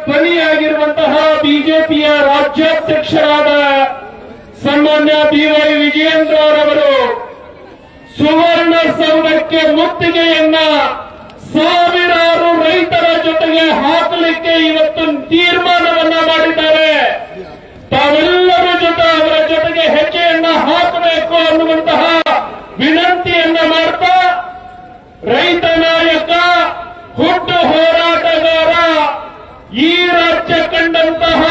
ಧ್ವನಿಯಾಗಿರುವಂತಹ ಬಿಜೆಪಿಯ ರಾಜ್ಯಾಧ್ಯಕ್ಷರಾದ ಸನ್ಮಾನ್ಯ BY ವಿಜಯೇಂದ್ರರವರು ಸುವರ್ಣಸೌಧಕ್ಕೆ ಮುತ್ತಿಗೆಯನ್ನ ಸಾವಿರಾರು ರೈತರ ಜೊತೆಗೆ ಹಾಕಲಿಕ್ಕೆ ಇವತ್ತು ತೀರ್ಮಾನವನ್ನ ಮಾಡಿದ್ದಾರೆ. ತಾವೆಲ್ಲರ ಜೊತೆ ಅವರ ಜೊತೆಗೆ ಹೆಜ್ಜೆಯನ್ನ ಹಾಕಬೇಕು ಅನ್ನುವಂತಹ ವಿನಂತಿಯನ್ನ ಮಾಡ್ತಾ ರೈತ ನಾಯಕ, ಹುಟ್ಟು ಹೋರಾಟಗಾರ, ಈ ರಾಜ್ಯ ಕಂಡಂತಹ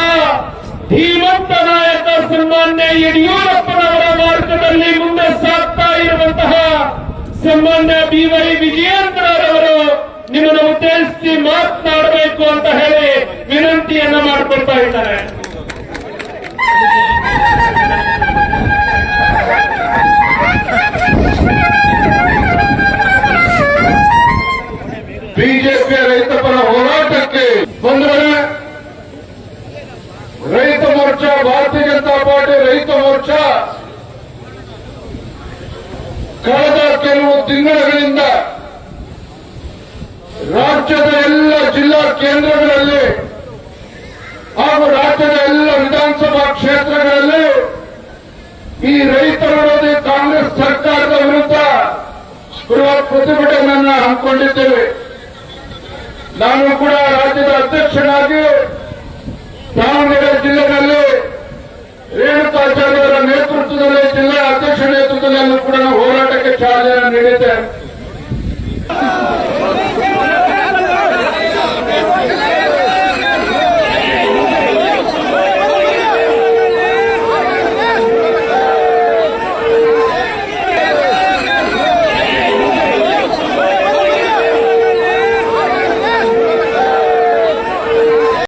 ಧೀಮಂತ ನಾಯಕ ಸನ್ಮಾನ್ಯ ಯಡಿಯೂರಪ್ಪನವರ ಮಾರ್ಗದಲ್ಲಿ ಮುಂದೆ ಸಾಗ್ತಾ ಇರುವಂತಹ ಸನ್ಮಾನ್ಯ BY ವಿಜಯೇಂದ್ರರವರು ನಿಮ್ಮನ್ನು ಉದ್ದೇಶಿಸಿ ಮಾತನಾಡಬೇಕು ಅಂತ ಹೇಳಿ ವಿನಂತಿಯನ್ನ ಮಾಡಿಕೊಳ್ತಾ ಇದ್ದಾರೆ. ಬಿಜೆಪಿಯ ರೈತ ಪರ ಹೋರಾಟಕ್ಕೆ ಬಂದರೆ ರೈತ ಮೋರ್ಚಾ, ಭಾರತೀಯ ಜನತಾ ಪಾರ್ಟಿ ರೈತ ಮೋರ್ಚಾ ಕಳೆದ ಕೆಲವು ತಿಂಗಳುಗಳಿಂದ ರಾಜ್ಯದ ಎಲ್ಲ ಜಿಲ್ಲಾ ಕೇಂದ್ರಗಳಲ್ಲಿ ಹಾಗೂ ರಾಜ್ಯದ ಎಲ್ಲ ವಿಧಾನಸಭಾ ಕ್ಷೇತ್ರಗಳಲ್ಲಿ ಈ ರೈತ ವಿರೋಧಿ ಕಾಂಗ್ರೆಸ್ ಸರ್ಕಾರದ ವಿರುದ್ಧ ಬೃಹತ್ ಪ್ರತಿಭಟನೆಯನ್ನು ಹಮ್ಮಿಕೊಂಡಿದ್ದೇವೆ. ನಾನು ಕೂಡ ರಾಜ್ಯದ ಅಧ್ಯಕ್ಷನಾಗಿ ದಾವಣಗೆರೆ ಜಿಲ್ಲೆಯಲ್ಲಿ ರೇಣುಕಾಚಾರ್ಯವರ ನೇತೃತ್ವದಲ್ಲಿ, ಜಿಲ್ಲಾ ಅಧ್ಯಕ್ಷ ನೇತೃತ್ವದಲ್ಲೂ ಕೂಡ ನಾವು ಹೋರಾಟಕ್ಕೆ ಚಾಲನೆ